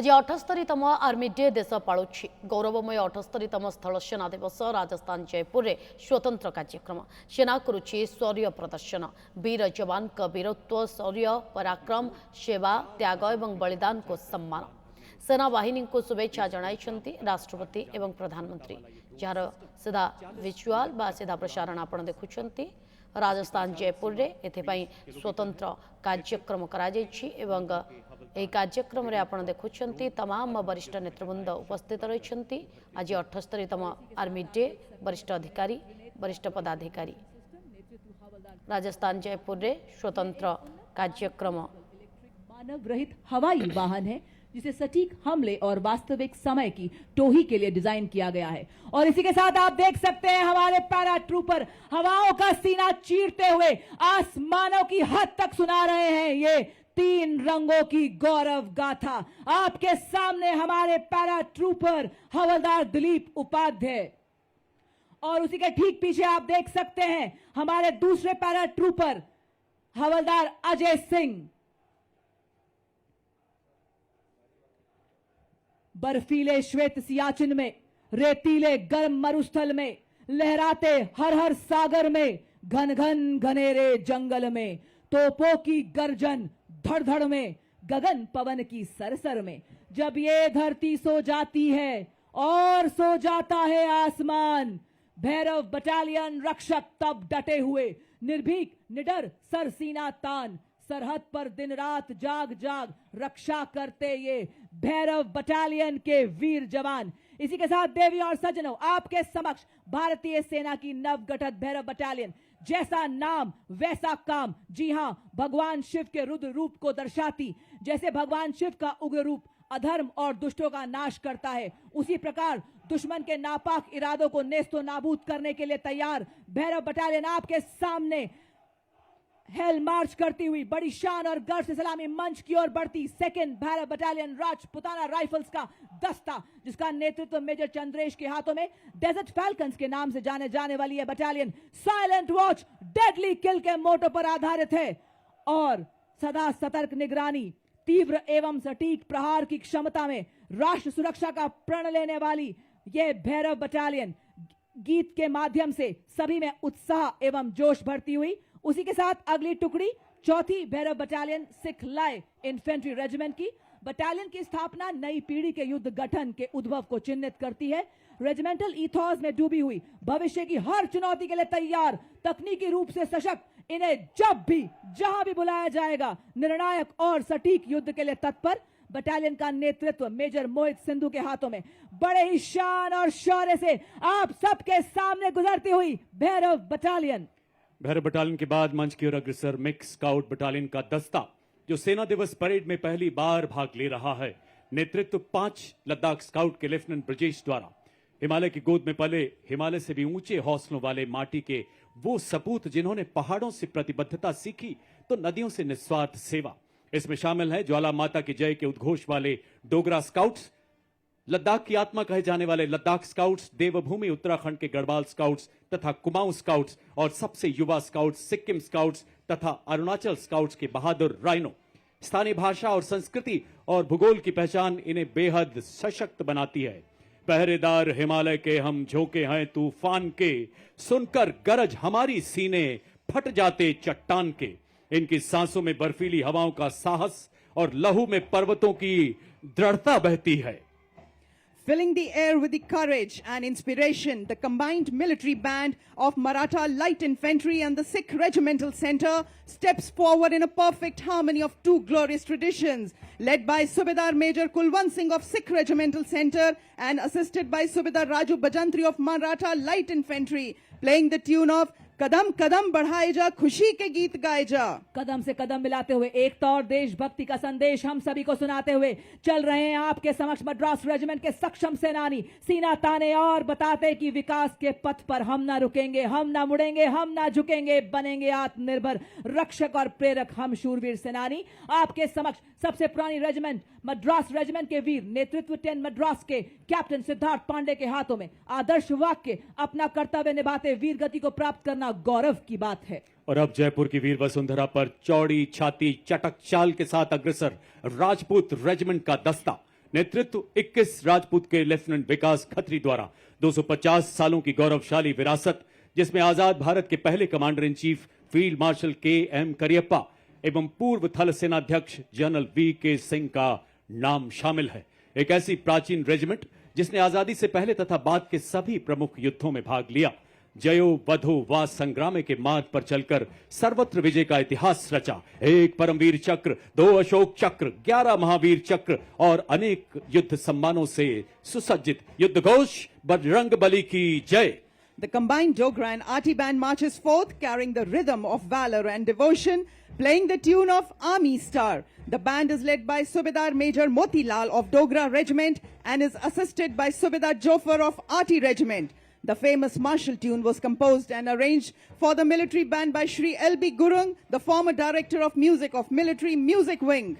आज 78तम army day देश पालुछि गौरवमय 78तम स्थल सेना दिवस राजस्थान जयपुर रे स्वतंत्र कार्यक्रम सेना करुछि शौर्य प्रदर्शन वीर जवान का वीरत्व शौर्य पराक्रम सेवा त्याग एवं बलिदान को सम्मान सेना बाहिनी को शुभेच्छा जणाइछन्ति राष्ट्रपति एवं प्रधानमंत्री जार सीधा विजुआल बा सीधा प्रसारण आपण देखुछन्ति राजस्थान जयपुर रे एथिपाई स्वतंत्र कार्यक्रम करा जायछि एवं ଏହି କାର୍ଯ୍ୟକ୍ରମରେ ଆପଣ ଦେଖୁଛନ୍ତି तमाम वरिष्ठ नेतृवृंद उपस्थित रहिଛନ୍ତି आज 78तम आर्मी डे वरिष्ठ अधिकारी वरिष्ठ पदाधिकारी राजस्थान जयपुर रे स्वतंत्र कार्यक्रम मानव रहित हवाई वाहन है जिसे सटीक हमले और वास्तविक समय की टोही के लिए डिजाइन किया गया है। और इसी के साथ आप देख सकते हैं हमारे पैरा ट्रूपर हवाओं का सीना चीरते हुए आसमानों की हद तक सुना रहे हैं ये 3 रंगों की गौरव गाथा। आपके सामने हमारे पैरा ट्रूपर हवलदार दिलीप उपाध्याय और उसी के ठीक पीछे आप देख सकते हैं हमारे दूसरे पैरा ट्रूपर हवलदार अजय सिंह। बर्फीले श्वेत सियाचिन में, रेतीले गर्म मरुस्थल में, लहराते हर हर सागर में, घन घन घनेरे जंगल में, तोपों की गर्जन धड़ धड़ में, गगन पवन की सरसर में, जब ये धरती सो जाती है और सो जाता है आसमान, भैरव बटालियन रक्षक तब डटे हुए निर्भीक निडर सरसीना तान, सरहद पर दिन रात जाग जाग रक्षा करते ये भैरव बटालियन के वीर जवान। इसी के साथ देवी और सज्जनों आपके समक्ष भारतीय सेना की नवगठित भैरव बटालियन, जैसा नाम वैसा काम। जी हां, भगवान शिव के रुद्र रूप को दर्शाती, जैसे भगवान शिव का उग्र रूप अधर्म और दुष्टों का नाश करता है, उसी प्रकार दुश्मन के नापाक इरादों को नेस्तो नाबूद करने के लिए तैयार भैरव बटालियन आपके सामने हेल मार्च करती हुई बड़ी शान और गर्व से सलामी मंच की ओर बढ़ती second Bhairav battalion Rajputana rifles का दस्ता, जिसका नेतृत्व मेजर चंद्रेश के हाथों में डेजर्ट फैल्कन्स के नाम से जाने जाने वाली यह बटालियन साइलेंट वॉच डेडली किल के मोटो पर आधारित है और सदा सतर्क निगरानी, तीव्र एवं सटीक प्रहार की क्षमता में राष्ट्र सुरक्षा का प्रण लेने वाली यह भैरव बटालियन गीत के माध्यम से सभी में उत्साह एवं जोश भरती हुई। उसी के साथ अगली टुकड़ी चौथी भैरव बटालियन सिख लाय इन्फेंट्री रेजिमेंट की बटालियन की स्थापना नई पीढ़ी के युद्ध गठन के उद्भव को चिन्हित करती है। रेजिमेंटल इथॉस में डूबी हुई भविष्य की हर चुनौती के लिए तैयार, तकनीकी रूप से सशक्त, इन्हें जब भी जहां भी बुलाया जाएगा निर्णायक और सटीक युद्ध के लिए तत्पर बटालियन का नेतृत्व मेजर मोहित सिंधु के हाथों में बड़े ही शान और शौर्य से आप सबके सामने गुजरती हुई भैरव बटालियन। भैरव बटालियन के बाद मंच की ओर अग्रसर मिक्स स्काउट बटालियन का दस्ता, जो सेना दिवस परेड में पहली बार भाग ले रहा है। नेतृत्व 5 लद्दाख स्काउट के लेफ्टिनेंट ब्रजेश द्वारा। हिमालय की गोद में पले, हिमालय से भी ऊंचे हौसलों वाले माटी के वो सपूत जिन्होंने पहाड़ों से प्रतिबद्धता सीखी तो नदियों से निस्वार्थ सेवा। इसमें शामिल है ज्वाला माता की जय के उद्घोष वाले डोगरा स्काउट्स, लद्दाख की आत्मा कहे जाने वाले लद्दाख स्काउट्स, देवभूमि उत्तराखंड के गढ़वाल स्काउट्स तथा कुमाऊं स्काउट्स और सबसे युवा स्काउट्स सिक्किम स्काउट्स तथा अरुणाचल स्काउट्स के बहादुर राइनो। स्थानीय भाषा और संस्कृति और भूगोल की पहचान इन्हें बेहद सशक्त बनाती है। पहरेदार हिमालय के हम झोंके हैं तूफान के, सुनकर गरज हमारी सीने फट जाते चट्टान के। इनकी सांसों में बर्फीली हवाओं का साहस और लहू में पर्वतों की दृढ़ता बहती है। Filling the air with the courage and inspiration, the combined military band of Maratha Light Infantry and the Sikh Regimental Center steps forward in a perfect harmony of 2 glorious traditions, led by Subedar Major Kulwant Singh of Sikh Regimental Center and assisted by Subedar Raju Bajantri of Maratha Light Infantry, playing the tune of कदम कदम बढ़ाए जा खुशी के गीत गाए जा। कदम से कदम मिलाते हुए एकता और देशभक्ति का संदेश हम सभी को सुनाते हुए चल रहे हैं आपके समक्ष मद्रास रेजिमेंट के सक्षम सेनानी, सीना ताने और बताते कि विकास के पथ पर हम ना रुकेंगे, हम ना मुड़ेंगे, हम ना झुकेंगे, बनेंगे आत्मनिर्भर रक्षक और प्रेरक हम शूरवीर सेनानी। आपके समक्ष सबसे पुरानी रेजिमेंट मद्रास रेजिमेंट के वीर नेतृत्व 10 मद्रास के कैप्टन सिद्धार्थ पांडे के हाथों में आदर्श वाक्य, अपना कर्तव्य निभाते वीर गति को प्राप्त करना गौरव की बात है। और अब जयपुर की वीर वसुंधरा पर चौड़ी छाती चटक चाल के साथ अग्रसर राजपूत रेजिमेंट का दस्ता, नेतृत्व 21 राजपूत के लेफ्टिनेंट विकास खत्री द्वारा 250 सालों की गौरवशाली विरासत, जिसमें आजाद भारत के पहले commander in chief field marshal KM. Cariappa एवं पूर्व थल सेनाध्यक्ष जनरल वी.के. सिंह का नाम शामिल है। एक ऐसी प्राचीन रेजिमेंट जिसने आजादी से पहले तथा बाद के सभी प्रमुख युद्धों में भाग लिया, जयो वधो वा संग्रामे के मार्ग पर चलकर सर्वत्र विजय का इतिहास रचा। एक परमवीर चक्र, 2 अशोक चक्र, 11 महावीर चक्र और अनेक युद्ध सम्मानों से सुसज्जित युद्ध घोष बजरंगबली की जय। The combined Dogra and Arti band marches forth, carrying the rhythm of valor and devotion, playing the tune of Army Star. The band is led by Subedar Major Motilal of Dogra Regiment and is assisted by Subedar Jofar of Arti Regiment. The famous martial tune was composed and arranged for the military band by Shri L.B. Gurung, the former director of music of Military Music Wing.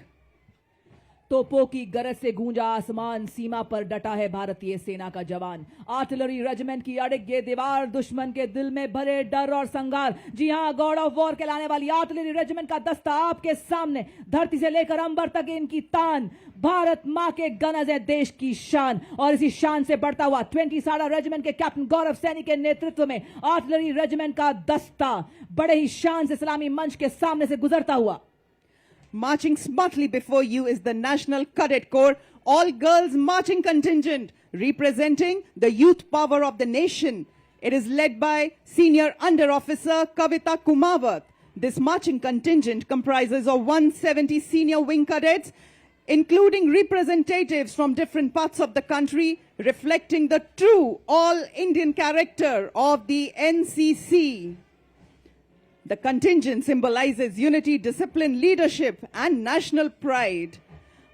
तोपों की गरज से गूंजा आसमान, सीमा पर डटा है भारतीय सेना का जवान। आर्टिलरी रेजिमेंट की अड़िग ये दीवार, दुश्मन के दिल में भरे डर और संगार। जी हां, गॉड ऑफ वॉर कहलाने वाली आर्टिलरी रेजिमेंट का दस्ता आपके सामने, धरती से लेकर अंबर तक इनकी तान। भारत मां के गनज है देश की शान, और इसी शान से बढ़ता हुआ 20 साड़ा रेजिमेंट के कैप्टन गौरव सैनी के नेतृत्व में आर्टिलरी रेजिमेंट का दस्ता बड़े ही शान से सलामी मंच के सामने से गुजरता हुआ। Marching smartly before you is the National Cadet Corps, all-girls marching contingent representing the youth power of the nation. It is led by Senior Under Officer Kavita Kumawat. This marching contingent comprises of 170 senior wing cadets, including representatives from different parts of the country, reflecting the true all-Indian character of the NCC. The contingent symbolizes unity, discipline, leadership, and national pride.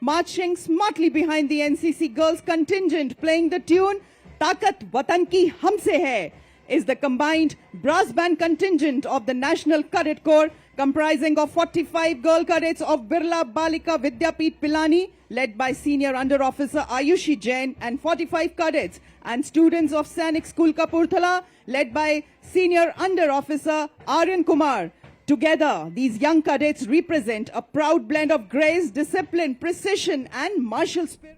Marching smartly behind the NCC girls contingent, playing the tune "Taakat Watan Ki Humse Hai," is the combined brass band contingent of the National Cadet Corps, comprising of 45 girl cadets of Birla Balika Vidyapeeth Pilani, led by Senior Under Officer Ayushi Jain, and 45 cadets and students of Sainik School Kapurthala, led by Senior Under Officer Aryan Kumar. Together, these young cadets represent a proud blend of grace, discipline, precision, and martial spirit.